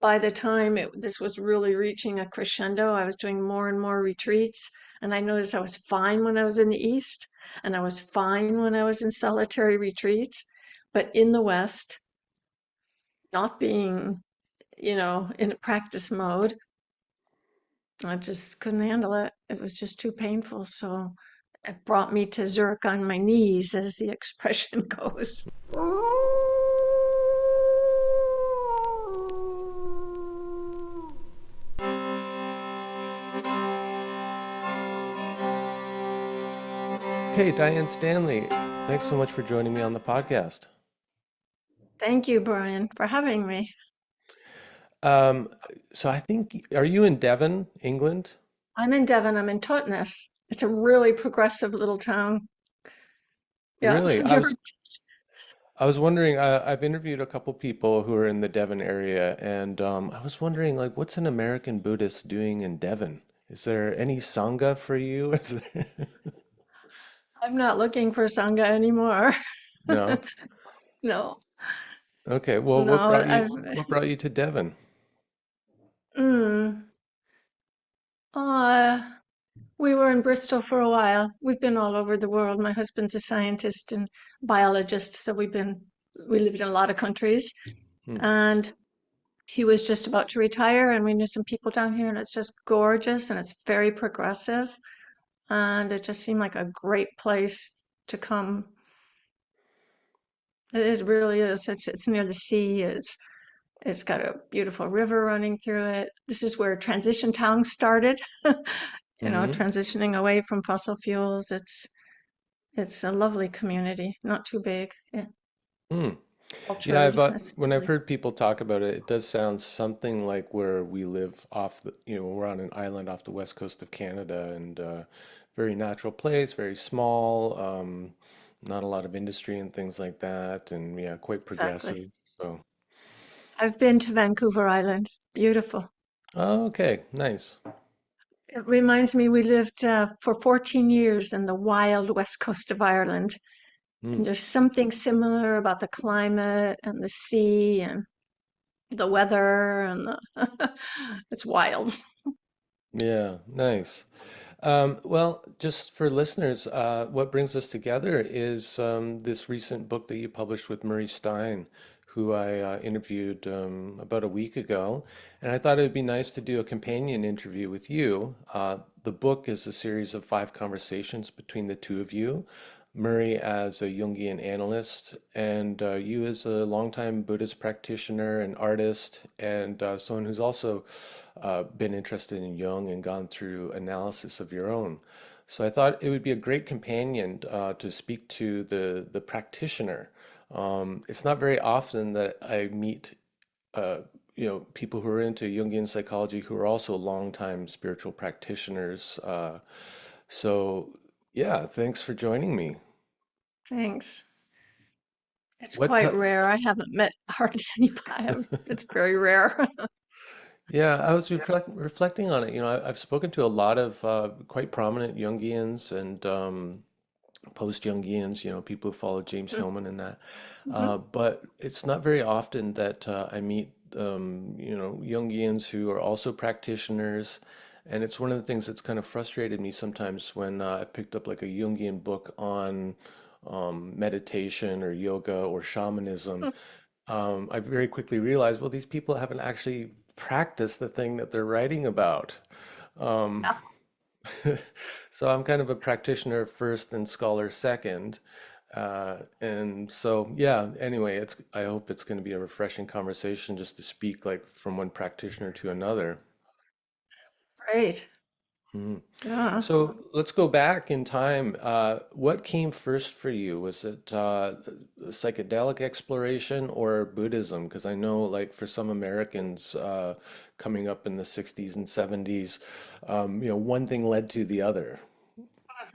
by the time this was really reaching a crescendo, I was doing more and more retreats. And I noticed I was fine when I was in the East, and I was fine when I was in solitary retreats. But in the West, not being, in a practice mode, I just couldn't handle it. It was just too painful. So it brought me to Zurich on my knees, as the expression goes. Okay, Diane Stanley, thanks so much for joining me on the podcast. Thank you, Brian, for having me. Um, so I think, are you in Devon, England? I'm in Devon. I'm in Totnes. It's a really progressive little town. Yeah. Really? Have I you ever? was I was wondering, I've interviewed a couple people who are in the Devon area, and I was wondering, like, what's an American Buddhist doing in Devon? Is there any Sangha for you? Is there... I'm not looking for Sangha anymore. No? No, Okay, well, no. what brought you to Devon? Mm, uh, we were in Bristol for a while. We've been all over the world. My husband's a scientist and biologist, so we lived in a lot of countries. Hmm. And he was just about to retire, and we knew some people down here, and it's just gorgeous and it's very progressive. And it just seemed like a great place to come. It really is. It's near the sea. It's got a beautiful river running through it. This is where Transition Town started, Mm-hmm. transitioning away from fossil fuels. It's a lovely community, not too big. Yeah, Hmm. Yeah, cultured. It's when I've really heard people talk about it, it does sound something like where we live we're on an island off the west coast of Canada, and very natural place, very small, not a lot of industry and things like that, and yeah, quite exactly. progressive. So, I've been to Vancouver Island. Beautiful. oh, okay, nice. It reminds me we lived for 14 years in the wild west coast of Ireland. Hmm. And there's something similar about the climate and the sea and the weather and it's wild. Yeah, nice. Well, just for listeners, what brings us together is this recent book that you published with Murray Stein, who I interviewed about a week ago. And I thought it would be nice to do a companion interview with you. The book is a series of 5 conversations between the two of you, Murray as a Jungian analyst, and you as a longtime Buddhist practitioner and artist, and someone who's also been interested in Jung and gone through analysis of your own. So I thought it would be a great companion to speak to the practitioner. It's not very often that I meet uh, people who are into Jungian psychology who are also longtime spiritual practitioners. So yeah, thanks for joining me. Thanks. It's What quite ti- rare. I haven't met hardly anybody. It's very rare. Yeah, I was reflecting on it. I've spoken to a lot of quite prominent Jungians and post-Jungians, people who follow James Hillman and that. Mhm. But it's not very often that I meet, Jungians who are also practitioners. And it's one of the things that's kind of frustrated me sometimes when I've picked up like a Jungian book on meditation or yoga or shamanism. I very quickly realized, well, these people haven't actually practiced the thing that they're writing about. Um, Yeah, so I'm kind of a practitioner first and scholar second. And so, yeah, anyway, I hope it's going to be a refreshing conversation just to speak like from one practitioner to another. great. Mhm. Yeah. So let's go back in time. What came first for you? Was it psychedelic exploration or Buddhism? Because I know, like, for some Americans coming up in the 60s and 70s, one thing led to the other.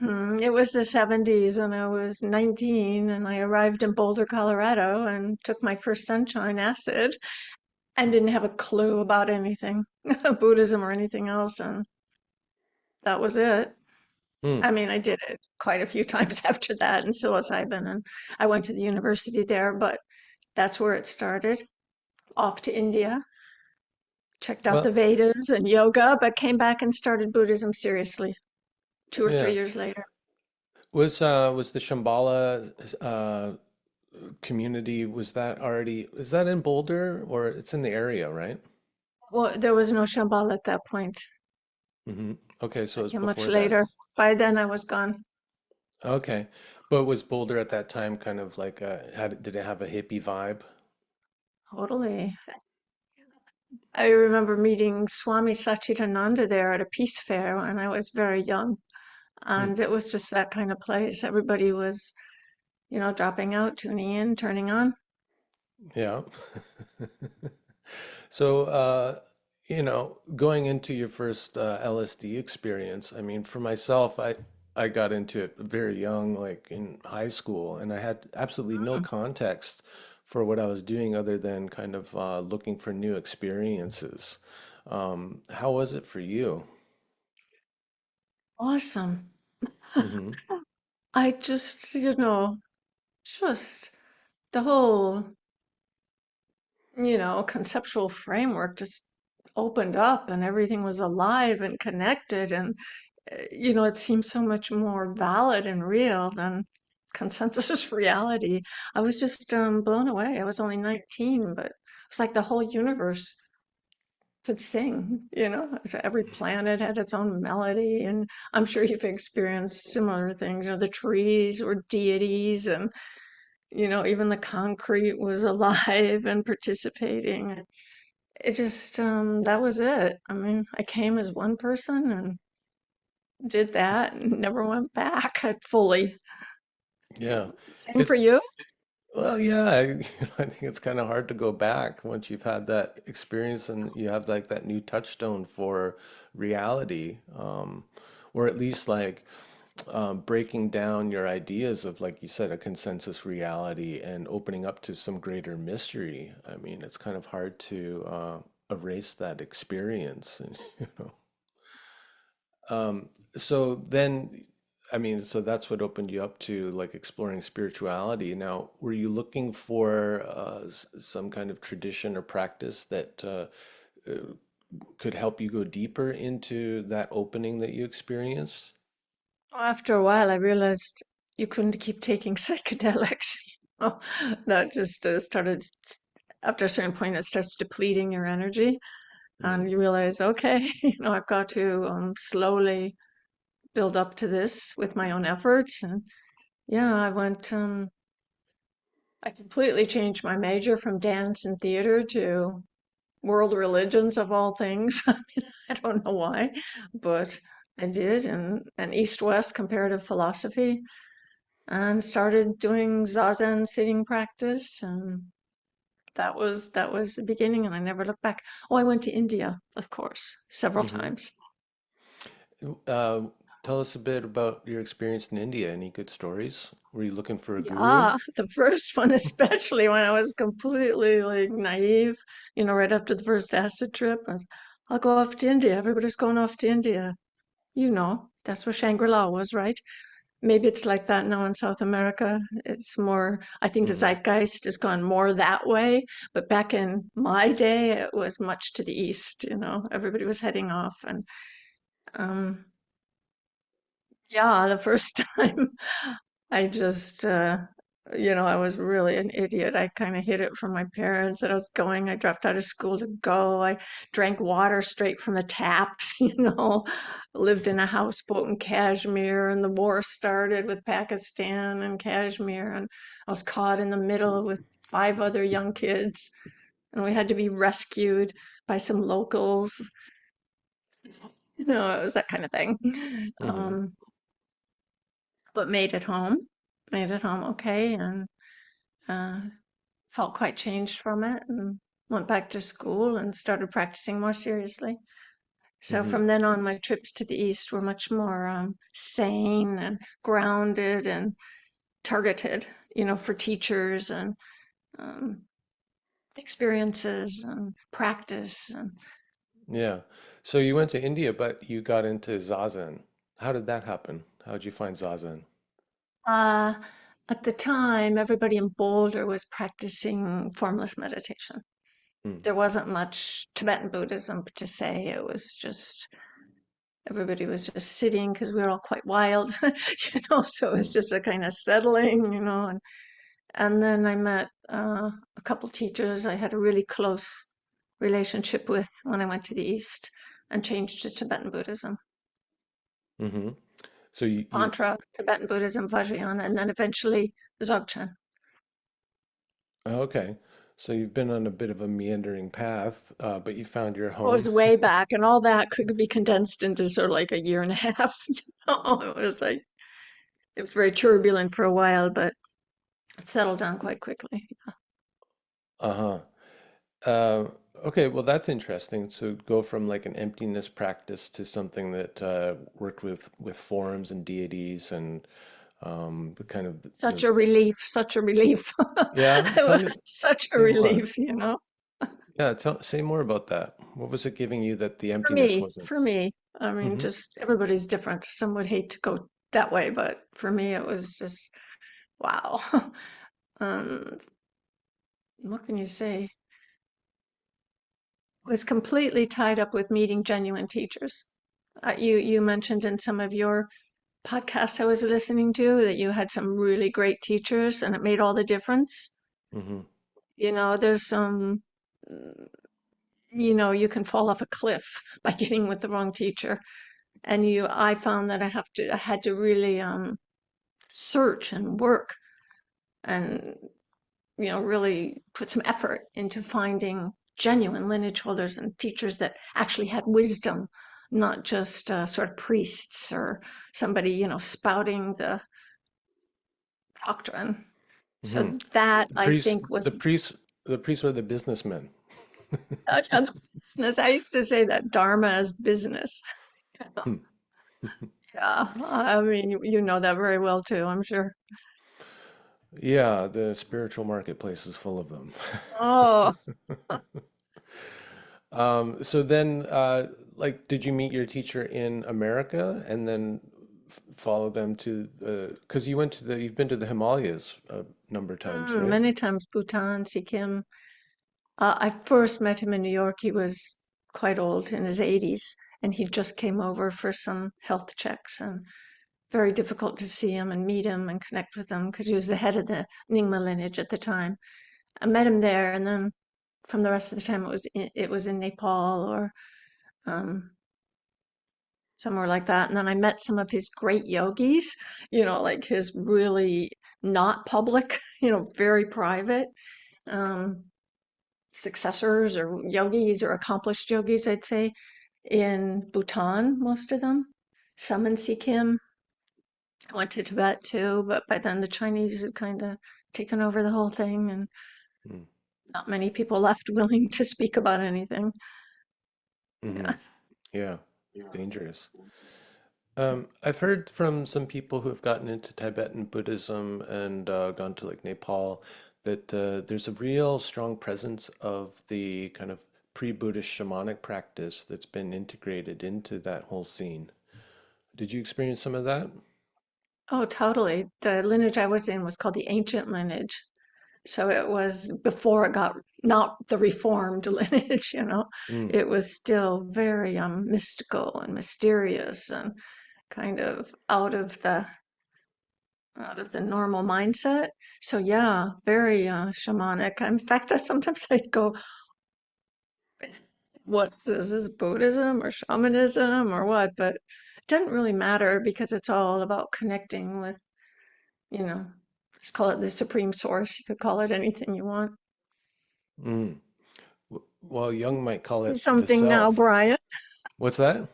It was the 70s and I was 19 and I arrived in Boulder, Colorado and took my first sunshine acid and didn't have a clue about anything, Buddhism or anything else. And that was it. Hmm. I mean, I did it quite a few times after that in psilocybin, and I went to the university there, but that's where it started, off to India. checked out the Well, Vedas and yoga, but came back and started Buddhism seriously 2 or 3 yeah. years later. Was the Shambhala community, was that already, is that in Boulder or it's in the area, right? Well, there was no Shambhala at that point. Hmm. Okay, so I it's came much before that. later. By then, I was gone. Okay. But was Boulder at that time kind of like did it have a hippie vibe? Totally. I remember meeting Swami Satchidananda there at a peace fair when I was very young. Hmm. And it was just that kind of place. Everybody was, dropping out, tuning in, turning on. Yeah. So, going into your first LSD experience, I mean, for myself, I got into it very young, like in high school, and I had absolutely no Mm, context for what I was doing other than kind of looking for new experiences. How was it for you? awesome. Hmm. I just, just the whole, conceptual framework just opened up and everything was alive and connected. And, it seems so much more valid and real than consensus reality. I was just blown away. I was only 19, but it was like the whole universe could sing. So every planet had its own melody. And I'm sure you've experienced similar things. The trees were deities, and, even the concrete was alive and participating. It just, that was it. I mean, I came as one person and did that and never went back fully. Yeah. Same It's for you? Well, yeah, I think it's kind of hard to go back once you've had that experience and you have like that new touchstone for reality, or at least like breaking down your ideas of, like you said, a consensus reality and opening up to some greater mystery. I mean, it's kind of hard to erase that experience, and you know. So then, I mean, so that's what opened you up to like exploring spirituality. Now, were you looking for some kind of tradition or practice that uh, could help you go deeper into that opening that you experienced? After a while, I realized you couldn't keep taking psychedelics. That just started, after a certain point, it starts depleting your energy. Mm-hmm. And you realize, okay, I've got to slowly build up to this with my own efforts. And yeah, I completely changed my major from dance and theater to world religions of all things. I mean, I don't know why, but I did, and East-West comparative philosophy, and started doing Zazen sitting practice, and that was the beginning, and I never looked back. Oh, I went to India, of course, several Mm-hmm. times. Uh, Tell us a bit about your experience in India. Any good stories? Were you looking for a guru? Yeah, the first one, especially when I was completely like naive, right after the first acid trip. I'll go off to India. Everybody's going off to India. That's where Shangri-La was, right? Maybe it's like that now in South America. It's more, I think the Mm-hmm. zeitgeist has gone more that way. But back in my day, it was much to the east. Everybody was heading off. And um, yeah, the first time I just, I was really an idiot. I kind of hid it from my parents that I was going. I dropped out of school to go. I drank water straight from the taps, lived in a houseboat in Kashmir, and the war started with Pakistan and Kashmir. And I was caught in the middle with 5 other young kids, and we had to be rescued by some locals. It was that kind of thing. Mm-hmm. Um, but made it home okay, and uh, felt quite changed from it and went back to school and started practicing more seriously. So Mm-hmm. from then on, my trips to the East were much more sane and grounded and targeted, for teachers and um, experiences and practice. And Yeah. So you went to India, but you got into Zazen. How did that happen? How did you find Zazen? uh, at the time, everybody in Boulder was practicing formless meditation. Mm. There wasn't much Tibetan Buddhism to say. It was just everybody was just sitting because we were all quite wild, so it was Mm. just a kind of settling, and then I met a couple teachers I had a really close relationship with when I went to the East and changed to Tibetan Buddhism, Hmm. So you've Tantra, Tibetan Buddhism, Vajrayana, and then eventually Dzogchen. oh, okay. So you've been on a bit of a meandering path, but you found your It was home. way back, and all that could be condensed into sort of like a year and a half. It was like it was very turbulent for a while, but it settled down quite quickly. Uh-huh. Uh, okay, well that's interesting. So go from like an emptiness practice to something that worked with forms and deities and the kind of Such a relief, such a relief. yeah. It Tell was me, such a say more. relief. Yeah, say more about that. What was it giving you that the For emptiness me, wasn't? for me, I mean, Hmm. just everybody's different. Some would hate to go that way, but for me, it was just wow. Um, what can you say? Was completely tied up with meeting genuine teachers. You mentioned in some of your podcasts I was listening to that you had some really great teachers, and it made all the difference. Hmm. There's some, you can fall off a cliff by getting with the wrong teacher. And I found that I had to really search and work and, really put some effort into finding genuine lineage holders and teachers that actually had wisdom, not just sort of priests or somebody, spouting the doctrine. Hmm. So that The I priests, think was the priests, the priests are the businessmen. the business. I used to say that Dharma is business. Hmm. Yeah, I mean, you know that very well too, I'm sure. Yeah, the spiritual marketplace is full of them. Oh, So then, like, did you meet your teacher in America and then follow them to, because you've been to the Himalayas a number of times, right? many times Bhutan, Sikkim. I first met him in New York. He was quite old, in his 80s, and he just came over for some health checks. And very difficult to see him and meet him and connect with him because he was the head of the Nyingma lineage at the time. I met him there, and then from the rest of the time, it was in Nepal or um, somewhere like that. And then I met some of his great yogis, like his really not public, very private. Um, Successors or yogis or accomplished yogis, I'd say, in Bhutan, most of them. Some in Sikkim. I went to Tibet too, but by then the Chinese had kind of taken over the whole thing, and Mm. not many people left willing to speak about anything. Hmm. Yeah. Yeah, dangerous. I've heard from some people who have gotten into Tibetan Buddhism and gone to like Nepal that there's a real strong presence of the kind of pre-Buddhist shamanic practice that's been integrated into that whole scene. Did you experience some of that? Oh, totally. The lineage I was in was called the ancient lineage. So it was before it got not the reformed lineage. Mm. It was still very mystical and mysterious and kind of out of the normal mindset. So yeah, very shamanic. In fact, sometimes I'd go, what is this, Buddhism or shamanism or what? But it doesn't really matter because it's all about connecting with, you know, let's call it the supreme source. You could call it anything you want. Mm. Well, Jung might call Say it the something now, self. Brian. What's that?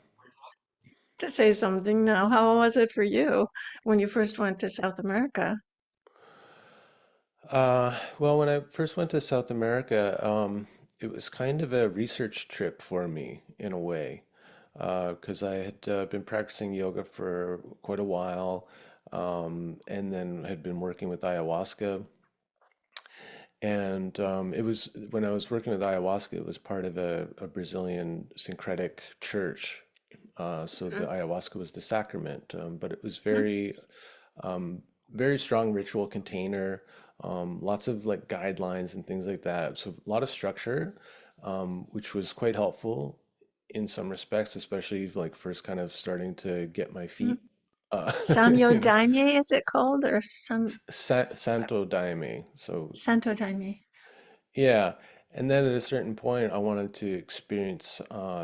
To say something now. How was it for you when you first went to South America? Well, when I first went to South America, it was kind of a research trip for me in a way, because I had been practicing yoga for quite a while, and then had been working with ayahuasca. And it was when I was working with ayahuasca, it was part of a Brazilian syncretic church. So the Mhm, ayahuasca was the sacrament, but it was mhm, very, very strong ritual container. lots of like guidelines and things like that. So a lot of structure, which was quite helpful in some respects, especially like first kind of starting to get my Mm. feet, uh, Samyo you know, Daime, is it called, or some Santo Daime. So Santo Daime? yeah, and then at a certain point, I wanted to experience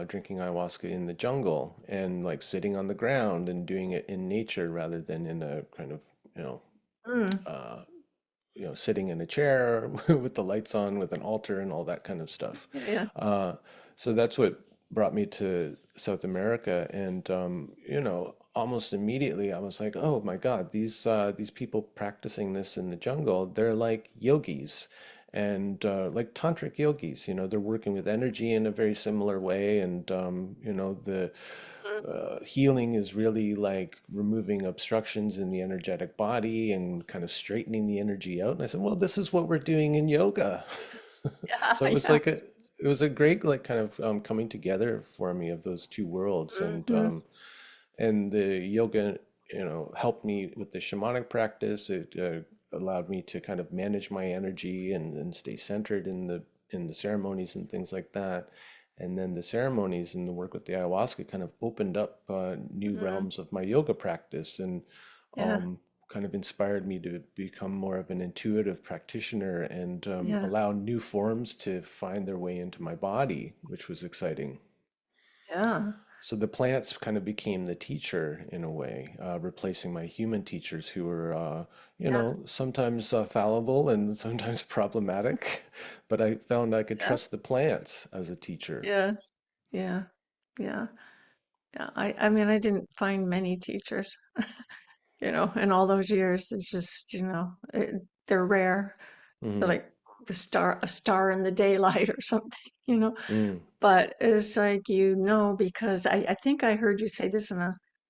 drinking ayahuasca in the jungle and like sitting on the ground and doing it in nature rather than in a kind of, you know, Mm. uh, sitting in a chair with the lights on with an altar and all that kind of stuff. Yeah. Uh, so that's what brought me to South America, and almost immediately I was like, oh my God, these people practicing this in the jungle, they're like yogis. And like tantric yogis, they're working with energy in a very similar way, and the Mm. healing is really like removing obstructions in the energetic body and kind of straightening the energy out. And I said, well, this is what we're doing in yoga. Yeah, So yeah. it was a great like kind of coming together for me of those two worlds, Hmm. and the yoga, helped me with the shamanic practice. It allowed me to kind of manage my energy and stay centered in the ceremonies and things like that. And then the ceremonies and the work with the ayahuasca kind of opened up new Mm. realms of my yoga practice, and Yeah, kind of inspired me to become more of an intuitive practitioner and yeah, allow new forms to find their way into my body, which was exciting. yeah, So the plants kind of became the teacher in a way, replacing my human teachers who were, yeah, sometimes fallible and sometimes problematic. But I found I could yeah, trust the plants as a teacher. yeah, yeah, yeah. Yeah. I mean, I didn't find many teachers, in all those years. It's just, they're rare. They're Hmm. like a star in the daylight or something, you know. Mm. But it's like, because I think I heard you say this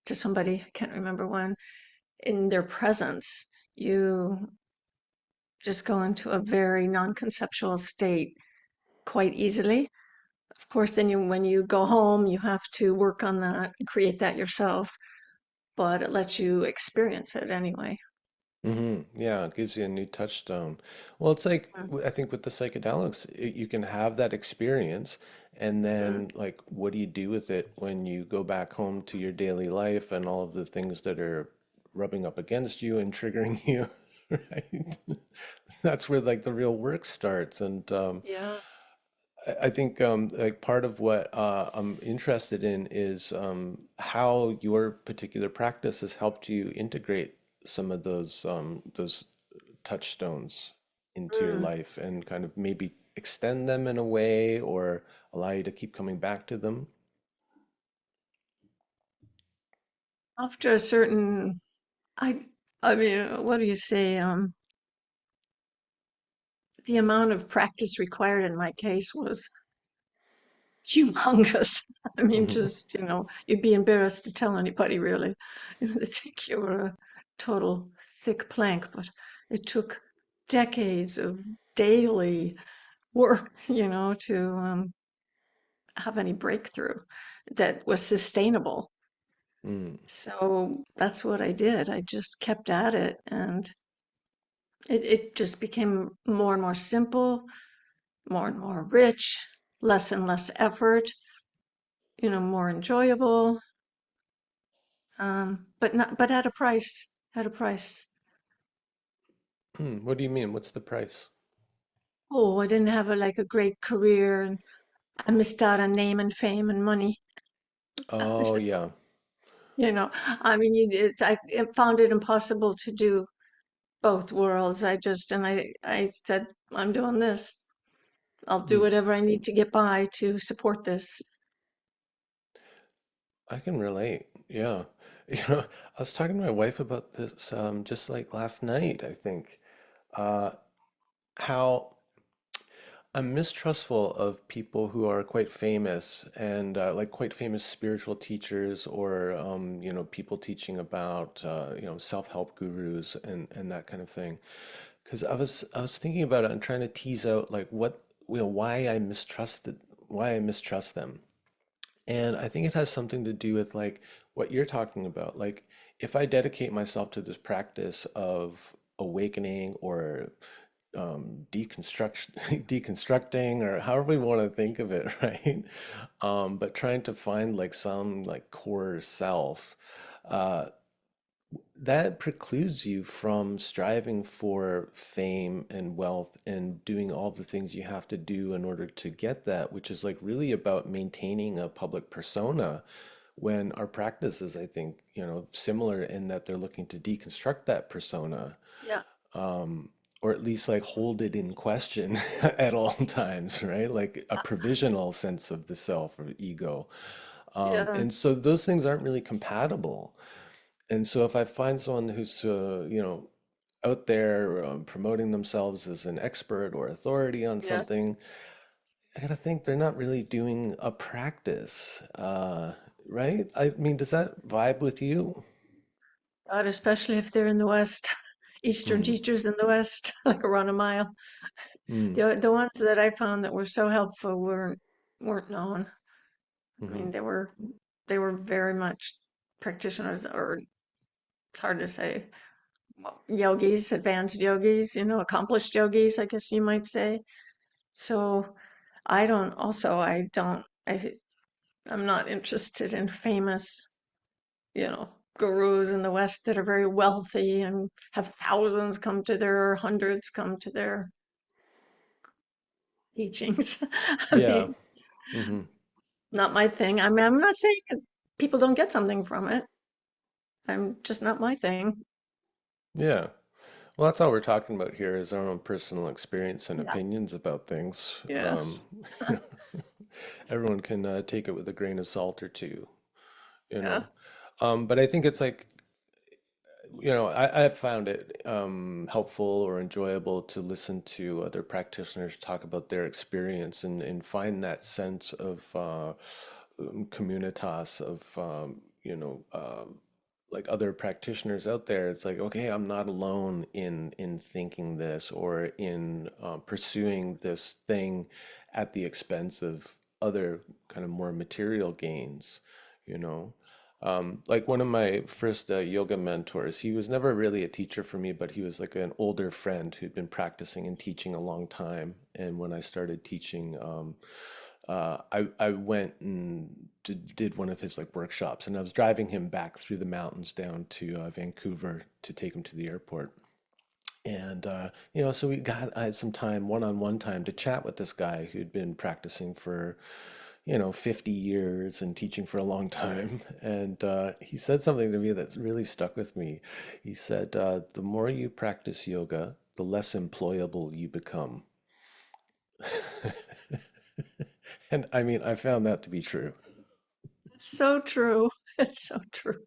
to somebody, I can't remember when, in their presence, you just go into a very non-conceptual state quite easily. Of course, then when you go home, you have to work on that and create that yourself, but it lets you experience it anyway. Yeah, it gives you a new touchstone. Well, it's like Mm. I think with the psychedelics, you can have that experience, and Mm. then like, what do you do with it when you go back home to your daily life and all of the things that are rubbing up against you and triggering you, right? That's where like the real work starts, and Yeah, I think like part of what I'm interested in is how your particular practice has helped you integrate some of those touchstones into your mm. life and kind of maybe extend them in a way or allow you to keep coming back to them. After a certain, I, I mean, what do you say? The amount of practice required in my case was humongous. I mean, Hmm. just, you'd be embarrassed to tell anybody really. They think you were a total thick plank, but it took decades of daily work, to have any breakthrough that was sustainable. Mm. So that's what I did. I just kept at it, and it just became more and more simple, more and more rich, less and less effort, more enjoyable, but at a price, at a price. Mm. What do you mean? What's the price? Oh, I didn't have like a great career, and I missed out on name and fame and money. Oh, yeah. I mean, I found it impossible to do both worlds. I said, I'm doing this. I'll do Mm. whatever I need to get by to support this. I can relate. Yeah. I was talking to my wife about this just like last night, I think. Uh, how I'm mistrustful of people who are quite famous and like quite famous spiritual teachers or people teaching about self-help gurus and that kind of thing. Because I was thinking about it and trying to tease out like what why I mistrust them. And I think it has something to do with like what you're talking about. Like if I dedicate myself to this practice of awakening or deconstructing, or however we want to think of it, right? But trying to find like some like core self. Uh, that precludes you from striving for fame and wealth and doing all the things you have to do in order to get that, which is like really about maintaining a public persona when our practice is, I think, similar in that they're looking to deconstruct that persona, Yeah. or at least like hold it in question at all times, right? Like a provisional sense of the self or ego. Yeah. And so those things aren't really compatible. And so if I find someone who's, out there promoting themselves as an expert or authority on Yeah. something, I gotta think they're not really doing a practice, right? I mean, does that vibe with you? God, especially if they're in the West. Eastern Mm, teachers in the West, like around a mile. mm, The ones that I found that were so helpful weren't known. I mm-hmm. mean, they were very much practitioners, or it's hard to say, yogis, advanced yogis, accomplished yogis, I guess you might say. So I don't, I'm not interested in famous, gurus in the West that are very wealthy and have thousands come to their, or hundreds come to their teachings. I Yeah. mean, Hmm. not my thing. I mean, I'm not saying that people don't get something from it. I'm just not my thing. Yeah. Well, that's all we're talking about here is our own personal experience and Yeah. opinions about things. Yeah. You know, everyone can take it with a grain of salt or two, you Yeah. know. But I think it's like, I've found it helpful or enjoyable to listen to other practitioners talk about their experience and find that sense of communitas of, like other practitioners out there. It's like, okay, I'm not alone in thinking this or in pursuing this thing at the expense of other kind of more material gains, you know. Like one of my first yoga mentors, he was never really a teacher for me, but he was like an older friend who'd been practicing and teaching a long time. And when I started teaching, I went and did one of his like workshops, and I was driving him back through the mountains down to Vancouver to take him to the airport. And so I had some time, one-on-one time to chat with this guy who'd been practicing for 50 years and teaching for a long time. And he said something to me that's really stuck with me. He said, the more you practice yoga, the less employable you become. And I mean, I found that to be true. It's so true. It's so true.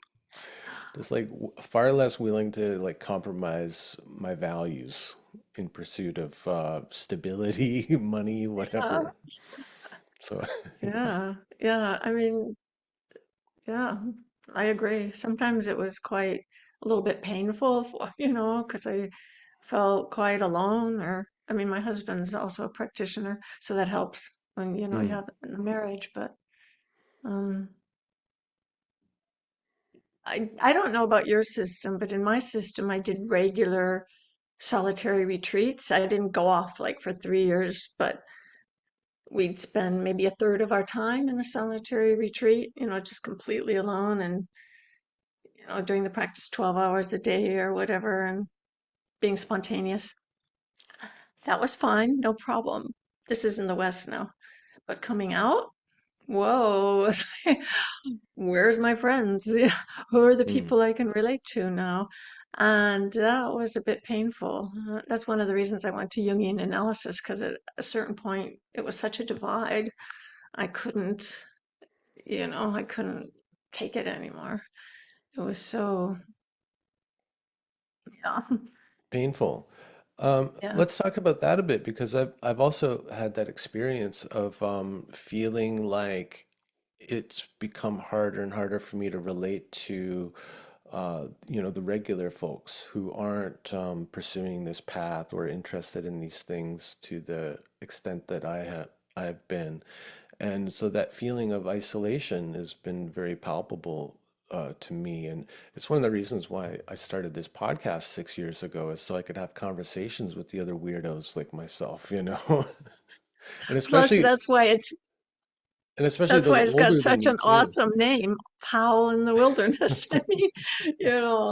Just like far less willing to like compromise my values in pursuit of stability, money, Yeah. whatever. So, Yeah. Yeah. I mean, yeah, I agree. Sometimes it was quite a little bit painful because I felt quite alone. Or, I mean, my husband's also a practitioner, so that helps when, you mm, have it in the marriage. But um, I don't know about your system, but in my system, I did regular solitary retreats. I didn't go off like for 3 years, but we'd spend maybe a third of our time in a solitary retreat, just completely alone and, doing the practice 12 hours a day or whatever and being spontaneous. That was fine, no problem. This is in the West now. But coming out, whoa, where's my friends? Yeah, who are the mm, people I can relate to now? And that was a bit painful. That's one of the reasons I went to Jungian analysis, because at a certain point, it was such a divide. I couldn't, I couldn't take it anymore. It was so, yeah, painful. yeah, Let's talk about that a bit because I've also had that experience of feeling like it's become harder and harder for me to relate to the regular folks who aren't pursuing this path or interested in these things to the extent that I've been. And so that feeling of isolation has been very palpable to me, and it's one of the reasons why I started this podcast 6 years ago, is so I could have conversations with the other weirdos like myself, you know, and Plus, especially that's those why it's got older than such me an too. awesome name, Powell in the Wilderness. I mean,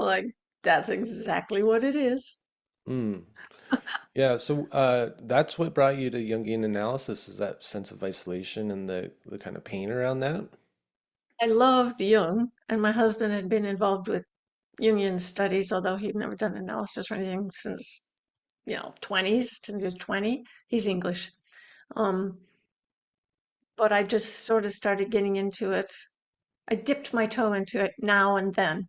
like that's exactly what it is. Mm. Yeah, so that's what brought you to Jungian analysis, is that sense of isolation and the kind of pain around that. I loved Jung, and my husband had been involved with Jungian studies, although he'd never done analysis or anything since, 20s, since he was 20. He's English. Um, but I just sort of started getting into it. I dipped my toe into it now and then.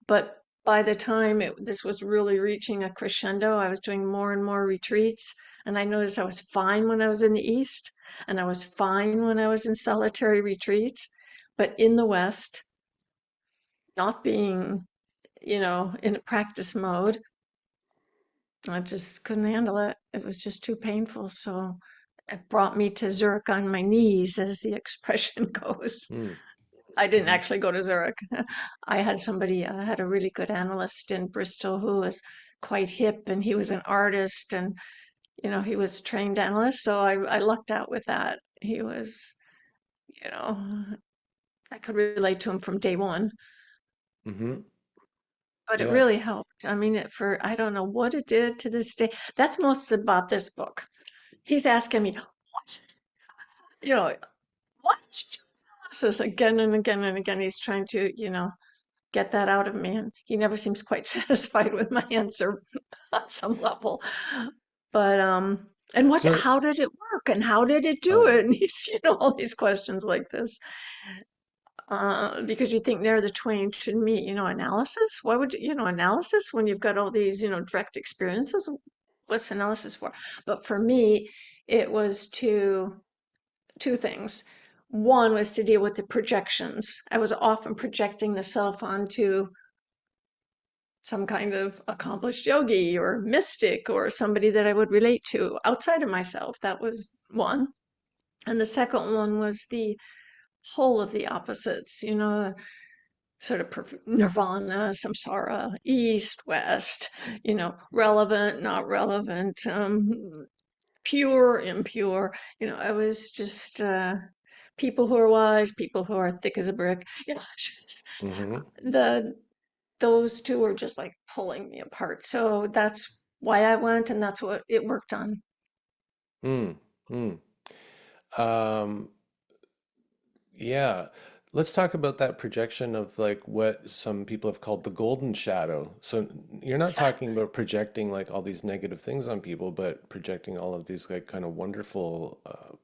But by the time this was really reaching a crescendo, I was doing more and more retreats. And I noticed I was fine when I was in the East, and I was fine when I was in solitary retreats. But in the West, not being, in a practice mode, I just couldn't handle it. It was just too painful. So it brought me to Zurich on my knees, as the expression goes. Mm. I didn't Hmm. actually go to Zurich. I had somebody, I had a really good analyst in Bristol who was quite hip, and he was an artist, and he was trained analyst. So I lucked out with that. He was, you know, I could relate to him from day one, Hmm. but it Yeah. really helped. I mean, I don't know what it did to this day. That's most about this book. He's asking me, what, you know, what did you do? This again and again and again. He's trying to, get that out of me. And he never seems quite satisfied with my answer on some level. But and So, how did it work? And how did it oh do yeah. it? And he's, all these questions like this. Because you think they're the twain should meet, analysis. Why would analysis when you've got all these, direct experiences? What's analysis for? But for me, it was two things. One was to deal with the projections. I was often projecting the self onto some kind of accomplished yogi or mystic or somebody that I would relate to outside of myself. That was one. And the second one was the whole of the opposites, sort of nirvana, samsara, east, west, relevant, not relevant, pure, impure. I was just people who are wise, people who are thick as a brick. Hmm. The those two were just like pulling me apart. So that's why I went, and that's what it worked on. Mm. Mm. Um, yeah. Let's talk about that projection of like what some people have called the golden shadow. So you're not talking about projecting like all these negative things on people, but projecting all of these like kind of wonderful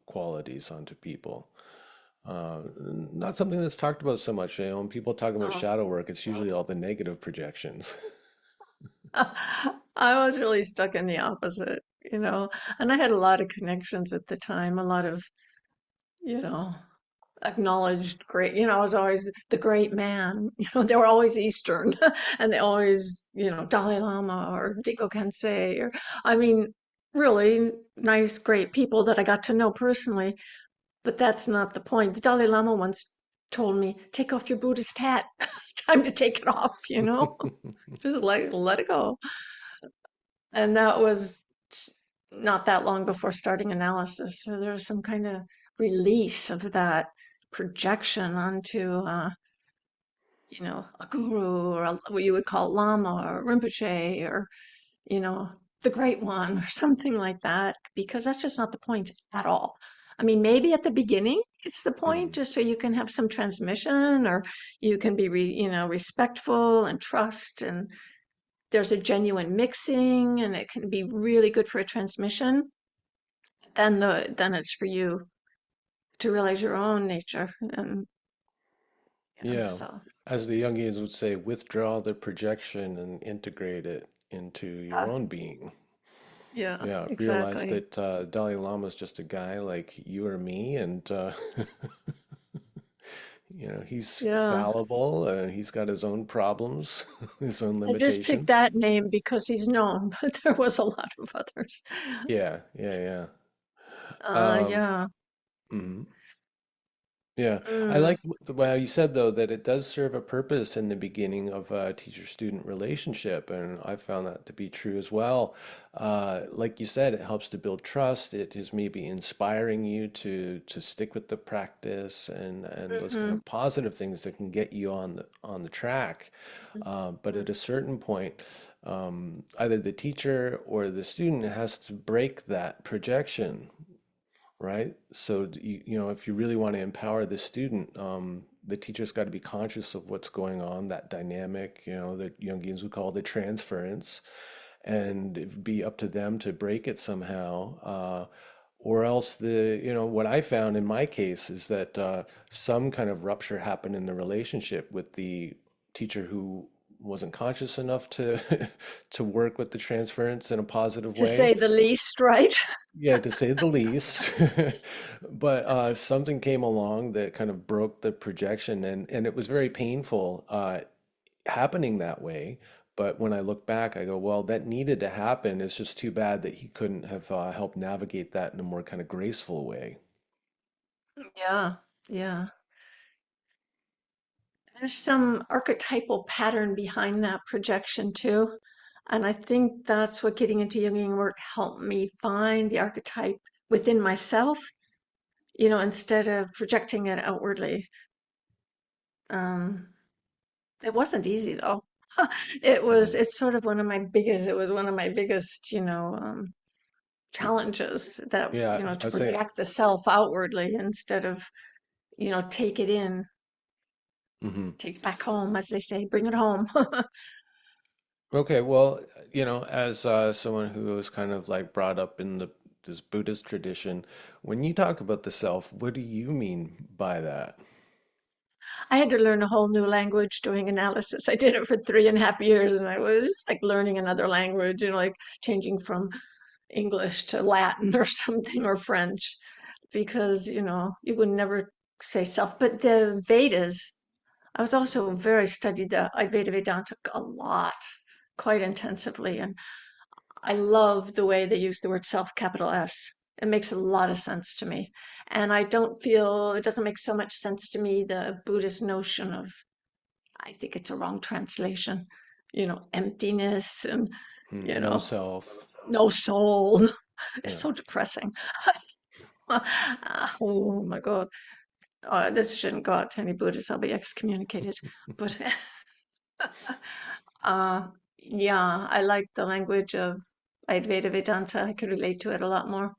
qualities onto people. Uh, Not something that's talked about so much. When people talk about Oh. shadow work, it's usually all the negative projections. I was really stuck in the opposite, and I had a lot of connections at the time, a lot of, you know, acknowledged great, I was always the great man, they were always Eastern and they always, Dalai Lama or Diko Kensei or, I mean, really nice, great people that I got to know personally. But that's not the point. The Dalai Lama once told me, take off your Buddhist hat. Time to take it off, just let it go. And that was not that long before starting analysis. So there was some kind of release of that projection onto, a guru or what you would call Lama or Rinpoche or, you know, the Great One or something like that, because that's just not the point at all. I mean, maybe at the beginning it's the point, Mhm. just so you can have some transmission or you can be, respectful and trust, and there's a genuine mixing, and it can be really good for a transmission. Then it's for you to realize your own nature, and Yeah, so as the Jungians would say, withdraw the projection and integrate it into your uh, own being. yeah, Yeah, realize exactly. that Dalai Lama is just a guy like you or me, and he's Yeah. fallible and he's got his own problems, his own I just picked limitations. that name because he's known, but there was a lot of others. Yeah, yeah, yeah. Um, Yeah. mhm. Yeah, I Mm, like the way you said though that it does serve a purpose in the beginning of a teacher-student relationship, and I found that to be true as well. Like you said, it helps to build trust. It is maybe inspiring you to stick with the practice and those kind mhm, of positive things that can get you on the track. But mhm. at a certain point, either the teacher or the student has to break that projection, right? So if you really want to empower the student, the teacher's got to be conscious of what's going on, that dynamic, that Jungians would call the transference, and it'd be up to them to break it somehow. Or else what I found in my case is that some kind of rupture happened in the relationship with the teacher who wasn't conscious enough to to work with the transference in a positive To way. say the least, right? Yeah, to say the least. But something came along that kind of broke the projection, and it was very painful happening that way. But when I look back, I go, well, that needed to happen. It's just too bad that he couldn't have helped navigate that in a more kind of graceful way. Yeah, yeah. There's some archetypal pattern behind that projection too. And I think that's what getting into Jungian work helped me find the archetype within myself, instead of projecting it outwardly. Um, it wasn't easy though. Mm. It was one of my biggest, challenges that, Yeah, I to was saying, project the self outwardly instead of, take it in, hmm. take it back home, as they say, bring it home. Okay, well, as someone who was kind of like brought up in this Buddhist tradition, when you talk about the self, what do you mean by that? I had to learn a whole new language doing analysis. I did it for 3.5 years and I was just like learning another language, like changing from English to Latin or something or French because, you would never say self. But the Vedas, I was also very studied the Ayurveda Vedanta a lot, quite intensively. And I love the way they use the word self, capital S. It makes a lot of sense to me. And I don't feel it doesn't make so much sense to me, the Buddhist notion of, I think it's a wrong translation, emptiness and, you No know, self. no soul. It's Yeah. so depressing. Oh my God. This shouldn't go out to any Buddhists. I'll be excommunicated. But yeah, I like the language of Ayurveda Vedanta. I could relate to it a lot more.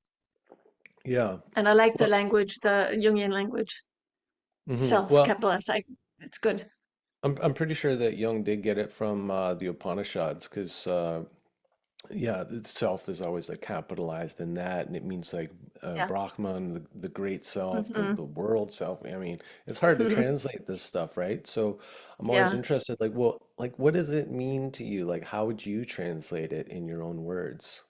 Yeah. And I like the Well, language, the Jungian language, self, well, capital S. It's good. I'm pretty sure that Jung did get it from the Upanishads because yeah, the self is always like capitalized in that, and it means like Yeah. Brahman, the great self, Hmm. the world self. I mean, it's hard to translate this stuff, right? So I'm always Yeah. interested, like, well, like, what does it mean to you? Like, how would you translate it in your own words?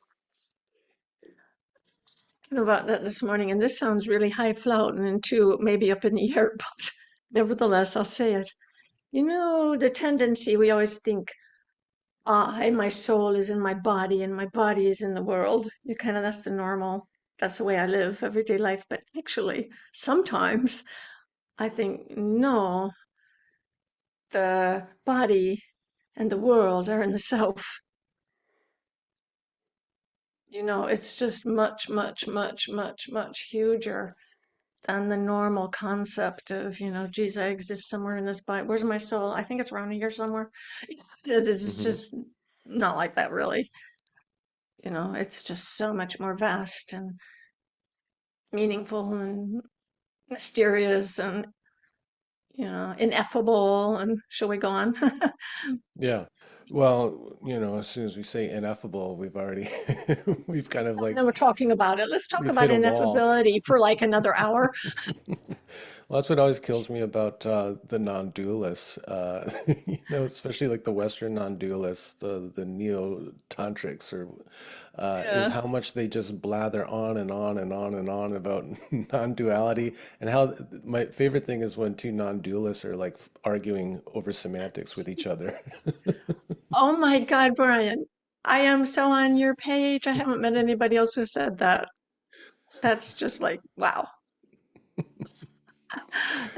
Thinking about that this morning, and this sounds really highfalutin and too maybe up in the air, but nevertheless, I'll say it. The tendency we always think, my soul is in my body and my body is in the world. That's the normal, that's the way I live everyday life. But actually, sometimes I think, no, the body and the world are in the self. It's just much, much, much, much, much huger than the normal concept of, geez, I exist somewhere in this body. Where's my soul? I think it's around here somewhere. It's Hmm. just not like that, really. It's just so much more vast and meaningful and mysterious and, ineffable. And shall we go on? Yeah. Well, as soon as we say ineffable, we've already we've kind of Then like we're talking about it. Let's talk we've about hit a wall. ineffability for like another hour. Well, that's what always kills me about the non-dualists, especially like the Western non-dualists, the neo-tantrics, or is Yeah. how much they just blather on and on and on and on about non-duality, and how my favorite thing is when two non-dualists are like arguing over semantics with each other. Oh my God, Brian. I am so on your page. I haven't met anybody else who said that. That's just like, wow.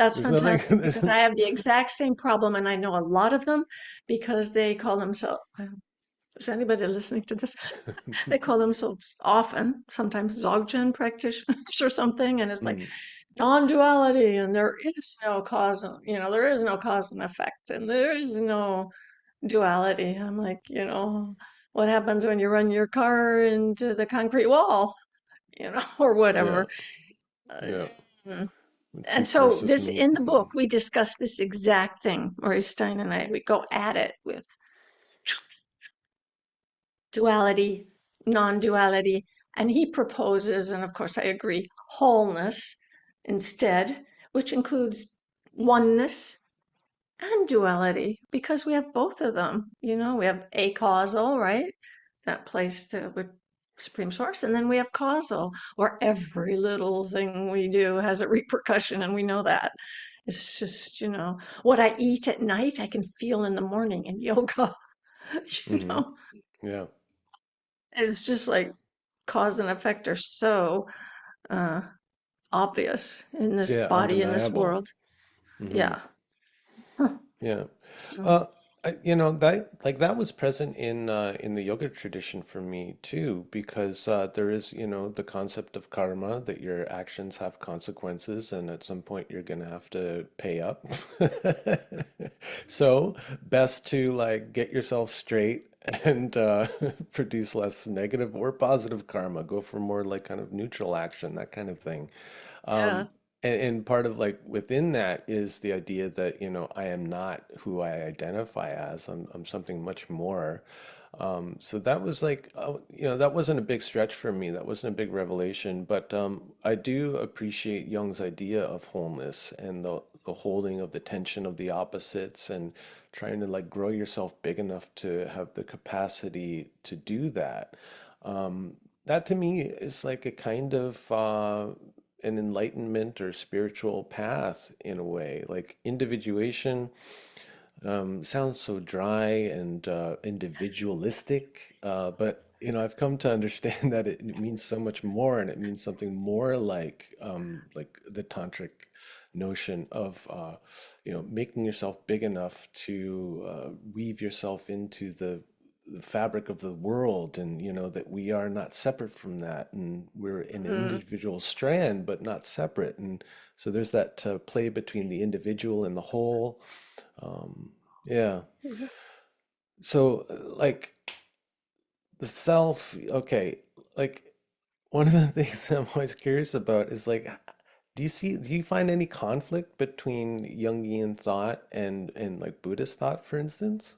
That's There's nothing, fantastic there's, because I have the exact same problem, and I know a lot of them because they call themselves. Is anybody listening to this? They call themselves often, sometimes Dzogchen practitioners or something, and it's like mm, non-duality, and there is no cause, there is no cause and effect, and there is no duality. I'm like, what happens when you run your car into the concrete wall, or yeah, whatever. yeah. Uh, Two And so forces this meet. in the book, we discuss this exact thing. Murray Stein and I, we go at it with duality, non-duality, and he proposes, and of course I agree, wholeness instead, which includes oneness and duality, because we have both of them. We have acausal, right? That place with Supreme Source, and then we have causal, where every little thing we do has a repercussion, and we know that. It's just, what I eat at night, I can feel in the morning in yoga, you Hmm. know. Yeah. It's just like cause and effect are so uh, obvious in this Yeah, body, in this undeniable. world. Hmm. Yeah. Huh. Yeah. So, Well, that like that was present in the yoga tradition for me too, because there is, the concept of karma, that your actions have consequences, and at some point you're gonna have to pay up. So, best to like get yourself straight and produce less negative or positive karma. Go for more like kind of neutral action, that kind of thing. yeah. Um, and part of like within that is the idea that, I am not who I identify as. I'm something much more. So that was like, that wasn't a big stretch for me. That wasn't a big revelation, but I do appreciate Jung's idea of wholeness and the holding of the tension of the opposites and trying to like grow yourself big enough to have the capacity to do that. That to me is like a kind of an enlightenment or spiritual path in a way. Like individuation sounds so dry and individualistic, but I've come to understand that it means so much more, and it means something more like the tantric notion of making yourself big enough to weave yourself into the fabric of the world, and that we are not separate from that, and we're an Mm. individual strand but not separate. And so there's that play between the individual and the whole. Yeah. So, like the self, okay, like one of the things I'm always curious about is like, do you find any conflict between Jungian thought and like Buddhist thought, for instance?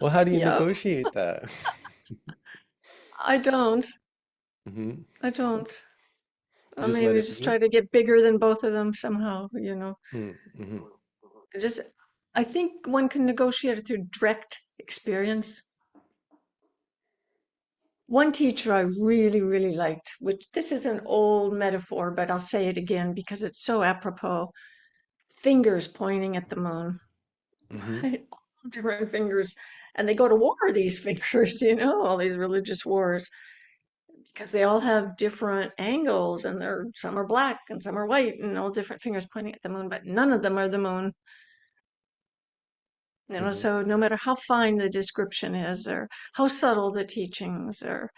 Well, how do you Yeah. negotiate that? I don't. Hmm. I don't. You I just mean, let we it just be? try to get bigger than both of them somehow. Mm-hmm. Just, I think one can negotiate it through direct experience. One teacher I really, really liked, which this is an old metaphor, but I'll say it again because it's so apropos. Fingers pointing at the moon, Mm-hmm. right? All different fingers. And they go to war, these fingers, all these religious wars, because they all have different angles and some are black and some are white and all different fingers pointing at the moon, but none of them are the moon. Mm-hmm. So no matter how fine the description is or how subtle the teachings or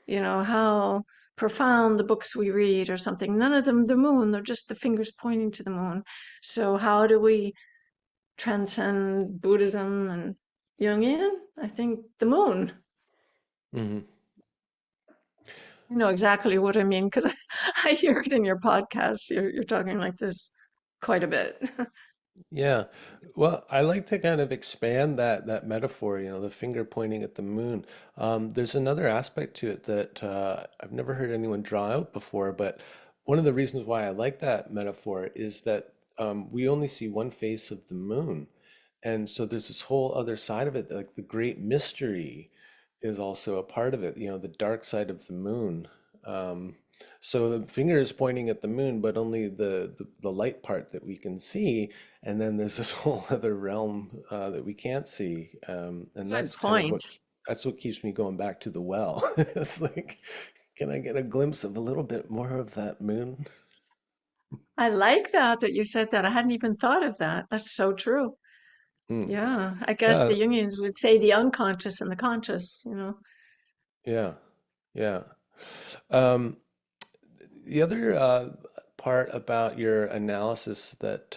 how profound the books we read or something. None of them the moon, they're just the fingers pointing to the moon. So how do we transcend Buddhism and Jungian? I think the moon. Mm-hmm. You know exactly what I mean because I hear it in your podcast. You're talking like this quite a bit. Yeah. Well, I like to kind of expand that metaphor, the finger pointing at the moon. There's another aspect to it that I've never heard anyone draw out before, but one of the reasons why I like that metaphor is that we only see one face of the moon. And so there's this whole other side of it, like the great mystery is also a part of it, the dark side of the moon. Um, so the finger is pointing at the moon, but only the light part that we can see, and then there's this whole other realm that we can't see, and Good that's kind of point. that's what keeps me going back to the well. It's like, can I get a glimpse of a little bit more of that moon? I like that you said that. I hadn't even thought of that. That's so true. Hmm. Yeah, I guess Yeah, the Jungians would say the unconscious and the conscious, you know. yeah, yeah. Um, the other part about your analysis that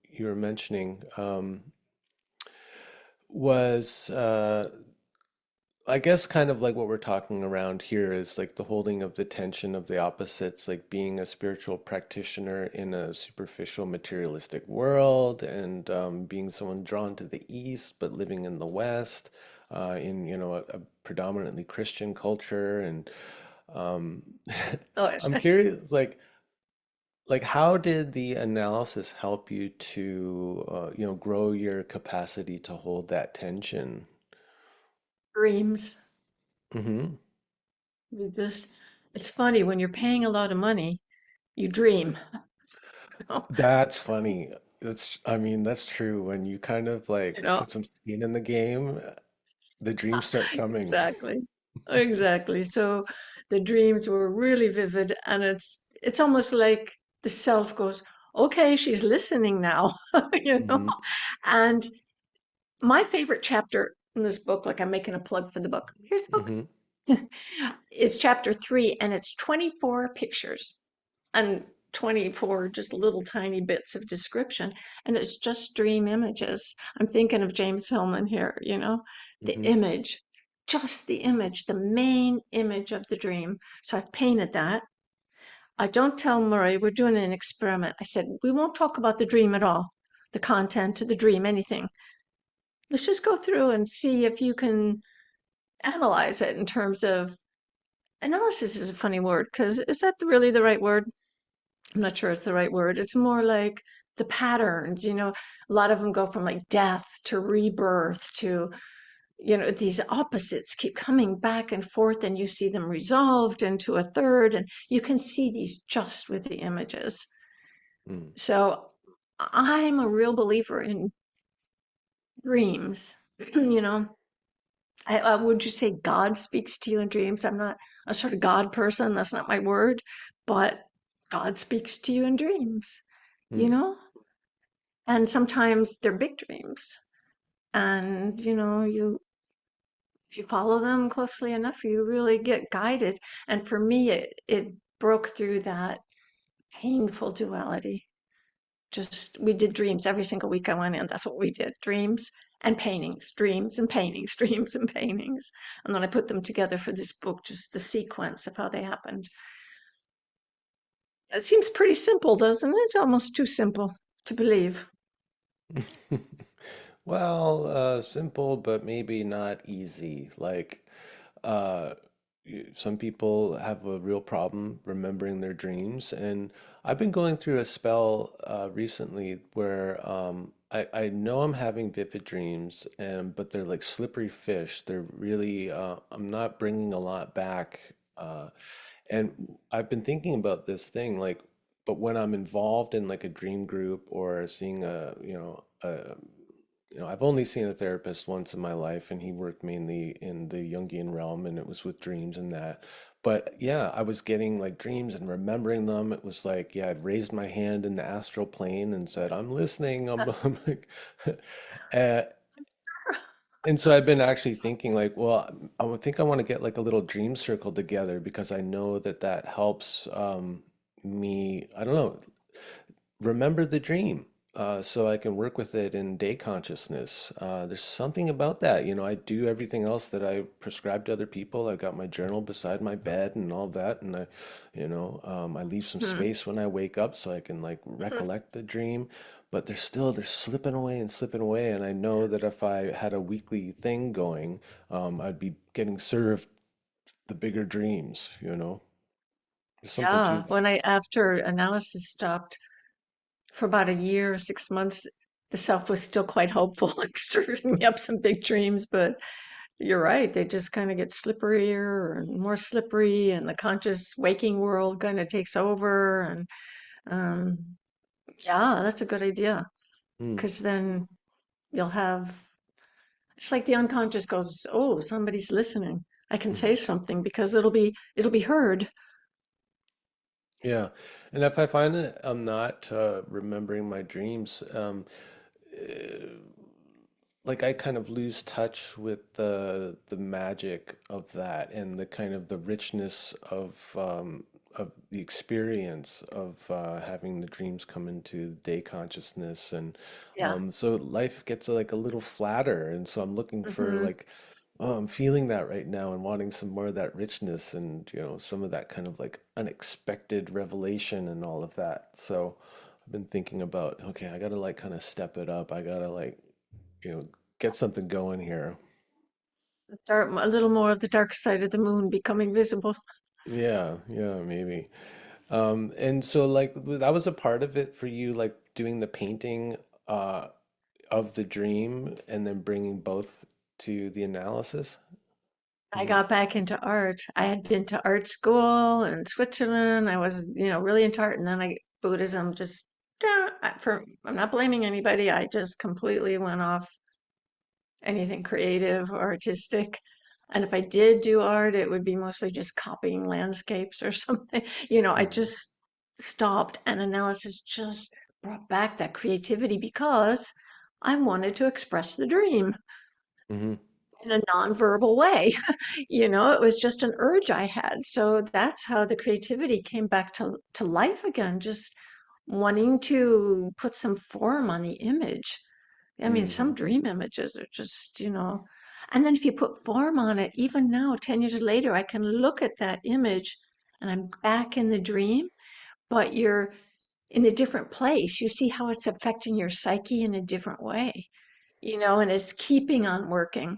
you were mentioning was I guess kind of like what we're talking around here is like the holding of the tension of the opposites, like being a spiritual practitioner in a superficial materialistic world, and being someone drawn to the East but living in the West, in a predominantly Christian culture, and um, Oh, I'm curious, like how did the analysis help you to grow your capacity to hold that tension? dreams. Hmm. You just, it's funny when you're paying a lot of money, you dream. You know, That's funny. I mean, that's true. When you kind of you like know? put some skin in the game, the dreams start coming. Exactly. Exactly. So the dreams were really vivid, and it's almost like the self goes, okay, she's listening now, you know? Hmm. And my favorite chapter in this book, like I'm making a plug for the book. Here's the Hmm. book. Is chapter 3, and it's 24 pictures and 24 just little tiny bits of description. And it's just dream images. I'm thinking of James Hillman here, you know, the Hmm. image, just the image, the main image of the dream. So I've painted that. I don't tell Murray, we're doing an experiment. I said, we won't talk about the dream at all, the content of the dream, anything. Let's just go through and see if you can analyze it in terms of analysis is a funny word because is that really the right word? I'm not sure it's the right word. It's more like the patterns, you know, a lot of them go from like death to rebirth to, you know, these opposites keep coming back and forth and you see them resolved into a third and you can see these just with the images. Mm. So I'm a real believer in dreams, you know. Would you say God speaks to you in dreams? I'm not a sort of God person. That's not my word, but God speaks to you in dreams, you Mm. know? And sometimes they're big dreams. And, you know, if you follow them closely enough, you really get guided. And for me, it broke through that painful duality. Just, we did dreams every single week I went in. That's what we did, dreams and paintings, dreams and paintings, dreams and paintings. And then I put them together for this book, just the sequence of how they happened. It seems pretty simple, doesn't it? Almost too simple to believe. Well, simple, but maybe not easy. Like, uh, some people have a real problem remembering their dreams, and I've been going through a spell recently where I know I'm having vivid dreams, and but they're like slippery fish. They're really I'm not bringing a lot back, and I've been thinking about this thing like, but when I'm involved in like a dream group or seeing I've only seen a therapist once in my life, and he worked mainly in the Jungian realm, and it was with dreams and that. But yeah, I was getting like dreams and remembering them. It was like, yeah, I'd raised my hand in the astral plane and said, "I'm listening." I'm like, uh, and so I've been actually thinking like, well, I would think I want to get like a little dream circle together because I know that that helps me, I don't know, remember the dream so I can work with it in day consciousness. There's something about that. I do everything else that I prescribe to other people. I got my journal beside my bed and all that, and I leave some Hmm. space when I wake up so I can like recollect the dream. But they're slipping away and slipping away, and I know that if I had a weekly thing going, I'd be getting served the bigger dreams. There's something to Yeah, that. when I, after analysis stopped for about a year, 6 months, the self was still quite hopeful, like serving me up some big dreams. But you're right, they just kind of get slipperier and more slippery, and the conscious waking world kind of takes over. And um, yeah, that's a good idea Mm, because then you'll have, it's like the unconscious goes, oh, somebody's listening. I can say mhm. something because it'll be heard. Yeah. And if I find that I'm not remembering my dreams, like I kind of lose touch with the magic of that and the kind of the richness of the experience of having the dreams come into day consciousness, and Yeah. so life gets like a little flatter, and so I'm looking for Hmm. like, oh, I'm feeling that right now and wanting some more of that richness and some of that kind of like unexpected revelation and all of that. So I've been thinking about, okay, I gotta like kind of step it up. I gotta like you know, get something going here. A little more of the dark side of the moon becoming visible. Yeah, yeah, maybe. And so like that was a part of it for you, like doing the painting uh of the dream and then bringing both to the analysis. I Mm, got back into art. I had been to art school in Switzerland. I was, really into art, and then Buddhism just, I'm not blaming anybody. I just completely went off anything creative or artistic. And if I did do art, it would be mostly just copying landscapes or something. I mhm, just stopped, and analysis just brought back that creativity because I wanted to express the dream mhm, in a nonverbal way. It was just an urge I had. So that's how the creativity came back to life again, just wanting to put some form on the image. I mean, some mhm, dream images are just, and then if you put form on it, even now, 10 years later, I can look at that image and I'm back in the dream, but you're in a different place. You see how it's affecting your psyche in a different way, and it's keeping on working.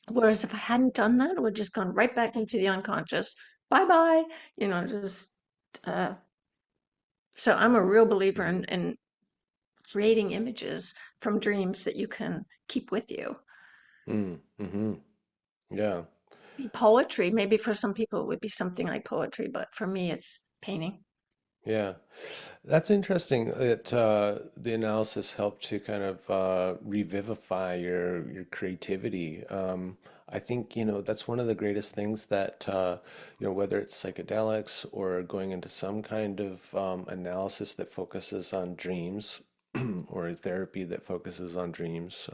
Whereas if I hadn't done that, it would just gone right back into the unconscious. Bye bye, just uh, so I'm a real believer in creating images from dreams that you can keep with you. mm, mhm. Yeah, Be poetry. Maybe for some people it would be something like poetry, but for me it's painting. yeah. That's interesting that the analysis helped to kind of revivify your creativity. I think, that's one of the greatest things that, whether it's psychedelics or going into some kind of analysis that focuses on dreams or a therapy that focuses on dreams.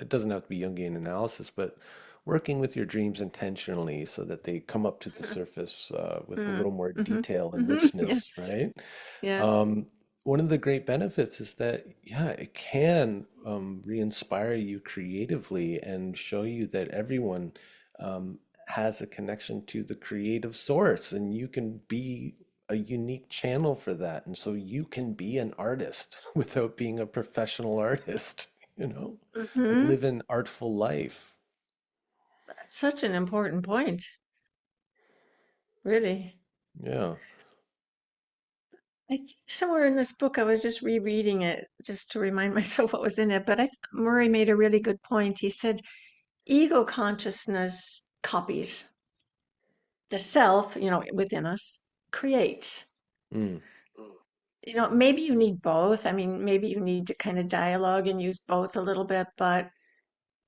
It doesn't have to be Jungian analysis, but working with your dreams intentionally so that they come up to the surface with a Mm, little more mhm, detail and yeah, richness, right? yeah. Um, One of the great benefits is that, yeah, it can re-inspire you creatively and show you that everyone has a connection to the creative source, and you can be a unique channel for that. And so you can be an artist without being a professional artist, like Hmm. live an artful life. Such an important point, really. Yeah. I think somewhere in this book, I was just rereading it just to remind myself what was in it. But Murray made a really good point. He said ego consciousness copies, the self, within us creates. Mm, Maybe you need both. I mean, maybe you need to kind of dialogue and use both a little bit, but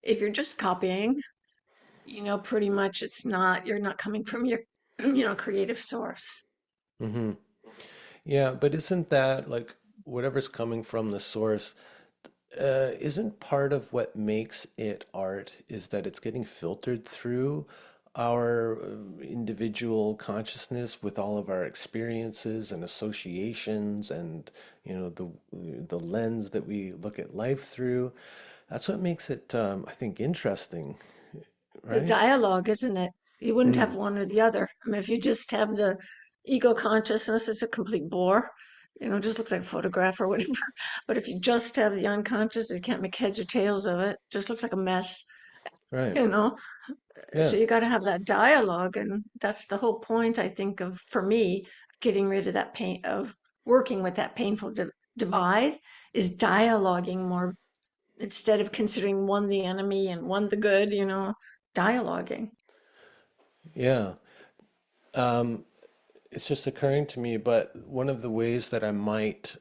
if you're just copying, pretty much you're not coming from your, creative source. hmm. Yeah, but isn't that like whatever's coming from the source? Isn't part of what makes it art is that it's getting filtered through our individual consciousness with all of our experiences and associations and the lens that we look at life through. That's what makes it, I think, interesting, The right? dialogue, isn't it? You wouldn't have Mm, one or the other. I mean, if you just have the ego consciousness, it's a complete bore. It just looks like a photograph or whatever. But if you just have the unconscious, you can't make heads or tails of it. It just looks like a mess, right. you know? Yeah. So you got to have that dialogue. And that's the whole point, I think, for me, getting rid of that pain, of working with that painful divide, is dialoguing more instead of considering one the enemy and one the good, dialoguing. Yeah. Um, it's just occurring to me, but one of the ways that I might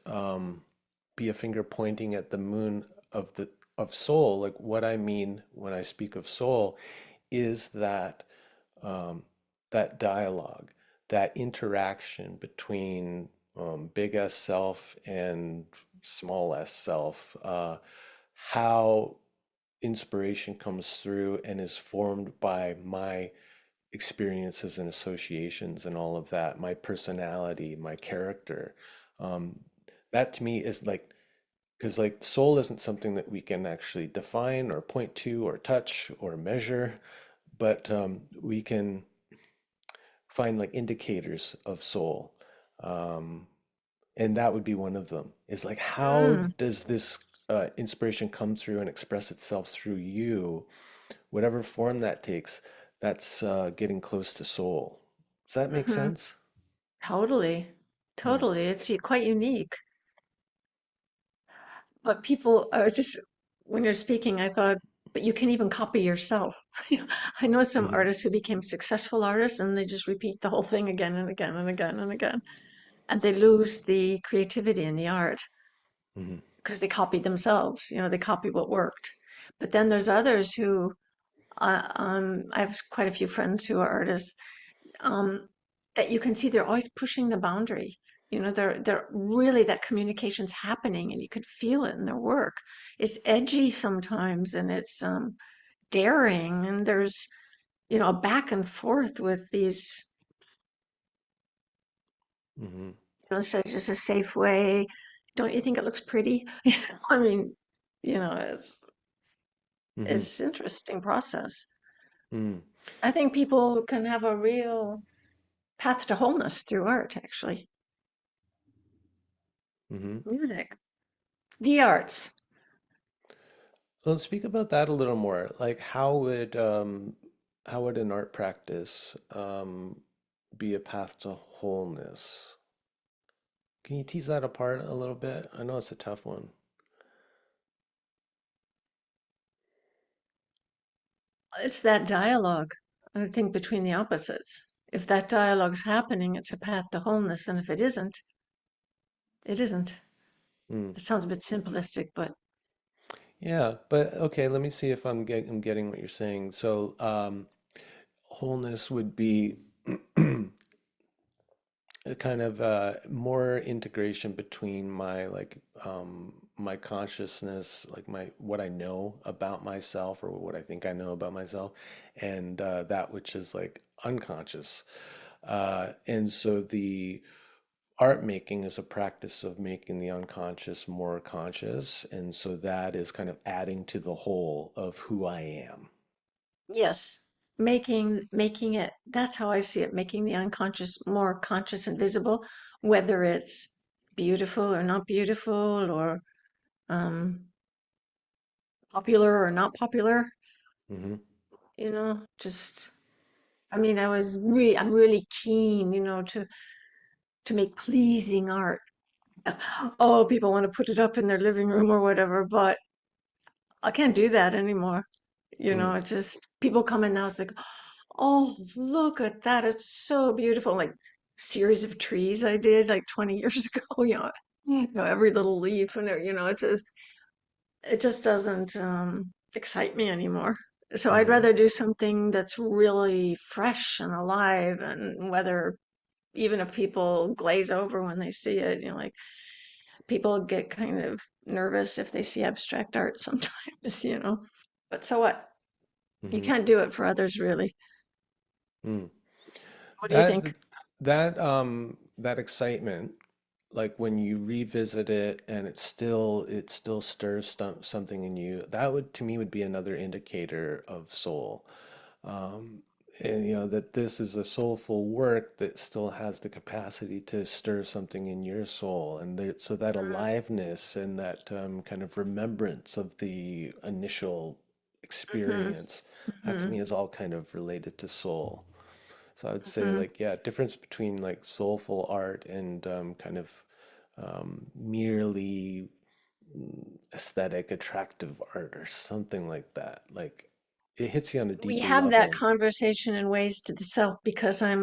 be a finger pointing at the moon of soul, like what I mean when I speak of soul, is that that dialogue. that interaction between big S self and small S self, how inspiration comes through and is formed by my experiences and associations and all of that, my personality, my character. Um, that to me is like, because like soul isn't something that we can actually define or point to or touch or measure, but we can find like indicators of soul. Um, and that would be one of them. Is like, how Mm, does this inspiration come through and express itself through you, whatever form that takes? That's getting close to soul. Does that make hmm. sense? Totally. Hmm. Totally. It's quite unique. But people are just, when you're speaking, I thought, but you can even copy yourself. I know some Hmm. artists who became successful artists and they just repeat the whole thing again and again and again and again. And they lose the creativity in the art Hmm. because they copied themselves. They copy what worked. But then there's others who, I have quite a few friends who are artists, um, that you can see they're always pushing the boundary. They're really that communication's happening, and you could feel it in their work. It's edgy sometimes, and it's daring, and there's a back and forth with these. Hmm. So it's just a safe way. Don't you think it looks pretty? I mean, it's Hmm. it's interesting process. Hmm. I think people can have a real path to wholeness through art, actually. Hmm. Music, the arts. Well, speak about that a little more. Like, how would an art practice be a path to wholeness? Can you tease that apart a little bit? I know it's a tough one. It's that dialogue, I think, between the opposites. If that dialogue's happening, it's a path to wholeness. And if it isn't, it isn't. Mm. It sounds a bit simplistic, but Yeah, but okay, let me see if I'm getting what you're saying. So, wholeness would be a kind of more integration between my like my consciousness, like my what I know about myself or what I think I know about myself, and that which is like unconscious. And so the art making is a practice of making the unconscious more conscious, and so that is kind of adding to the whole of who I am. yes, making it, that's how I see it, making the unconscious more conscious and visible, whether it's beautiful or not beautiful, or um, popular or not popular, Hmm. just, I mean, I'm really keen, to make pleasing art. Oh, people want to put it up in their living room or whatever, but I can't do that anymore. Mm. It's just people come in now, it's like, oh, look at that. It's so beautiful. Like series of trees I did like 20 years ago, every little leaf and it just doesn't excite me anymore. So I'd Hmm. rather do something that's really fresh and alive, and whether even if people glaze over when they see it, like people get kind of nervous if they see abstract art sometimes, But so what? You Hmm. can't do it for others, really. Mm. What do you That think? that excitement, like when you revisit it and it still stirs something in you, that would to me would be another indicator of soul. Um, and that this is a soulful work that still has the capacity to stir something in your soul, and so that aliveness and that kind of remembrance of the initial Mm-hmm. experience, that to Hmm. me is all kind of related to soul. So I would say Hmm. like, yeah, difference between like soulful art and kind of merely aesthetic, attractive art or something like that. Like it hits you on a We deeper have that level. conversation in ways to the self because I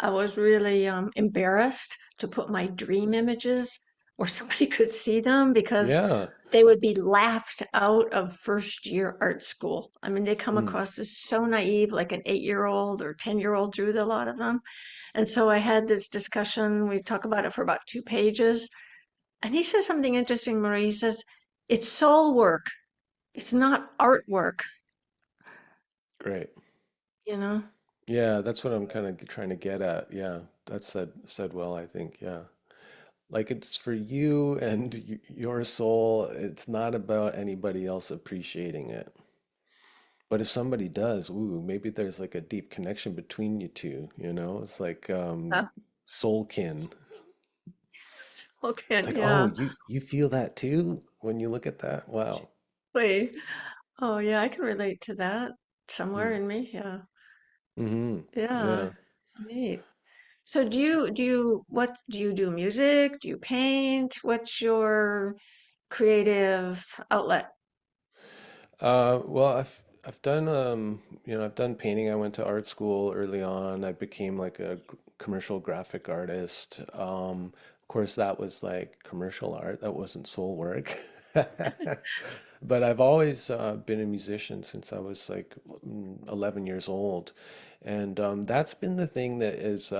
was really embarrassed to put my dream images where somebody could see them because Yeah. they would be laughed out of first year art school. I mean, they come Mm, across as so naive, like an 8-year-old or 10-year-old drew a lot of them. And so I had this discussion. We talk about it for about 2 pages. And he says something interesting, Marie. He says, it's soul work. It's not artwork, great. you know? Yeah, that's what I'm kind of trying to get at. Yeah, that's said well, I think. Yeah. Like it's for you and your soul. It's not about anybody else appreciating it. But if somebody does, ooh, maybe there's like a deep connection between you two, you know? It's like Uh, soul kin. okay, It's like, oh, yeah. you feel that too when you look at that? Wow. Wait. Oh, yeah, I can relate to that somewhere Mm. in me. Yeah. Mm-hmm. Yeah. Yeah. Neat. So what do you do music? Do you paint? What's your creative outlet? Well, I've done I've done painting. I went to art school early on. I became like a commercial graphic artist. Of course, that was like commercial art. That wasn't soul work. But I've always been a musician since I was like 11 years old, and that's been the thing that is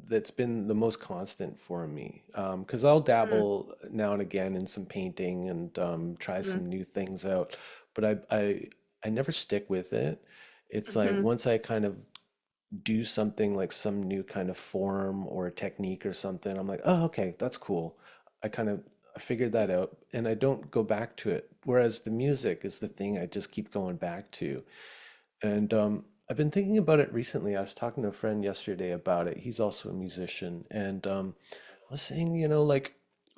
that's been the most constant for me. Because I'll Mm, dabble now and again in some painting and try mm, some new things out, but I never stick with it. It's like mhm, once I kind of do something like some new kind of form or technique or something, I'm like, oh, okay, that's cool. I kind of I figured that out and I don't go back to it. Whereas the music is the thing I just keep going back to. And I've been thinking about it recently. I was talking to a friend yesterday about it. He's also a musician. And I was saying, like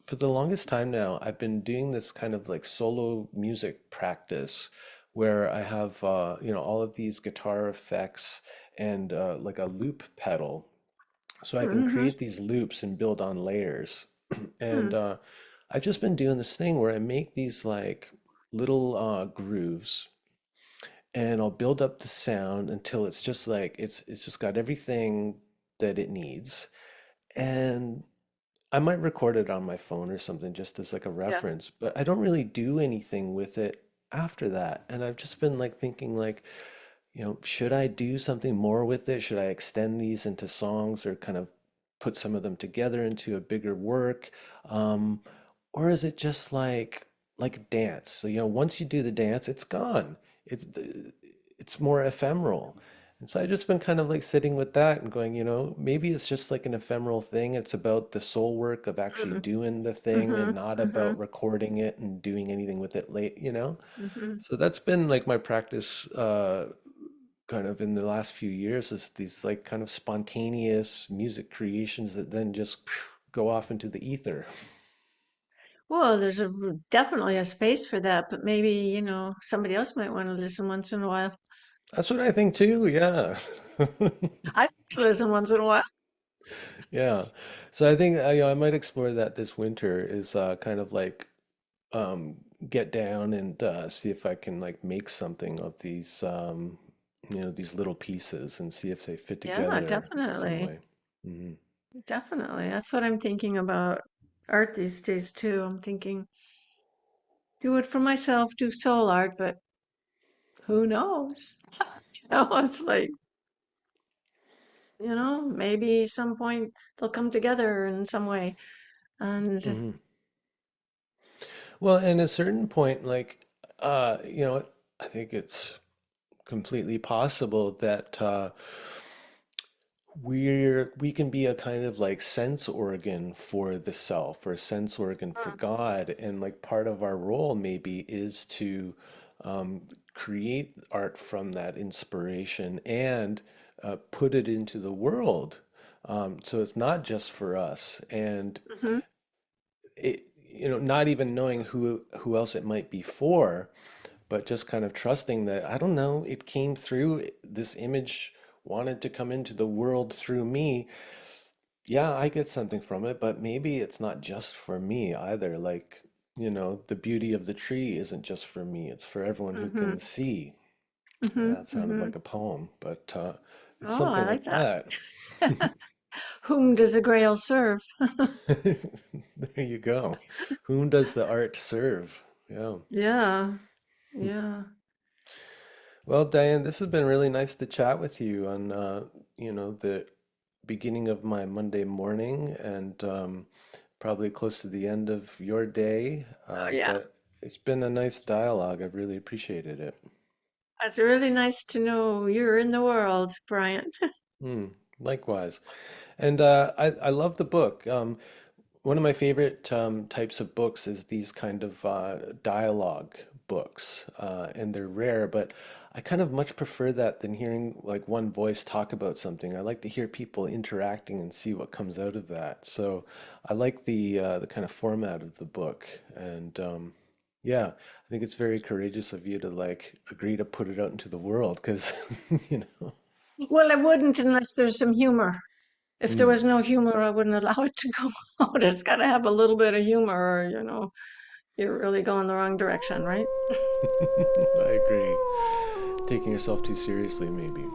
for the longest time now, I've been doing this kind of like solo music practice where I have, all of these guitar effects and like a loop pedal. So I can mhm, create these loops and build on layers. And mm, I've just been doing this thing where I make these like little grooves and I'll build up the sound until it's just like it's just got everything that it needs. And I might record it on my phone or something just as like a yeah. reference, but I don't really do anything with it after that. And I've just been like thinking like, should I do something more with it? Should I extend these into songs or kind of put some of them together into a bigger work? Um, or is it just like a dance? So, once you do the dance, it's gone. It's more ephemeral. And so I just been kind of like sitting with that and going, maybe it's just like an ephemeral thing. It's about the soul work of actually Mm, doing the thing and mhm, not mhm, about recording it and doing anything with it late. mhm. So that's been like my practice kind of in the last few years is these like kind of spontaneous music creations that then just go off into the ether. Well, there's definitely a space for that, but maybe, somebody else might want to listen once in a while. That's what I think too, yeah. I like to listen once in a while. Yeah. So I think I might explore that this winter is kind of like um get down and see if I can like make something of these little pieces and see if they fit Yeah, together some definitely. way. Hmm. Definitely. That's what I'm thinking about art these days too. I'm thinking, do it for myself, do soul art, but who knows? It's like, maybe some point they'll come together in some way. And Hmm. Well, and at a certain point, like I think it's completely possible that we can be a kind of like sense organ for the self or a sense organ for mm, God, and like part of our role maybe is to um, create art from that inspiration and put it into the world. So it's not just for us, and mhm, not even knowing who else it might be for, but just kind of trusting that, I don't know, it came through, this image wanted to come into the world through me. Yeah, I get something from it, but maybe it's not just for me either. Like, the beauty of the tree isn't just for me, it's for everyone who mhm, can see. mhm, That sounded mhm. like a poem, but it's Oh, I something like like that. that. Whom does the grail serve? There you go. Whom does the art serve? Yeah. Yeah, yeah. Well, Diane, this has been really nice to chat with you on, the beginning of my Monday morning and probably close to the end of your day. Oh, yeah. But it's been a nice dialogue. I've really appreciated it. It's really nice to know you're in the world, Brian. Hmm, likewise. And I love the book. One of my favorite types of books is these kind of dialogue books, and they're rare, but I kind of much prefer that than hearing like one voice talk about something. I like to hear people interacting and see what comes out of that. So I like the kind of format of the book, and yeah, I think it's very courageous of you to like agree to put it out into the world because you know. Well, I wouldn't unless there's some humor. If there Mm. was no humor, I wouldn't allow it to go out. It's got to have a little bit of humor, or, you're really going the wrong direction, right? I agree. Taking yourself too seriously, maybe.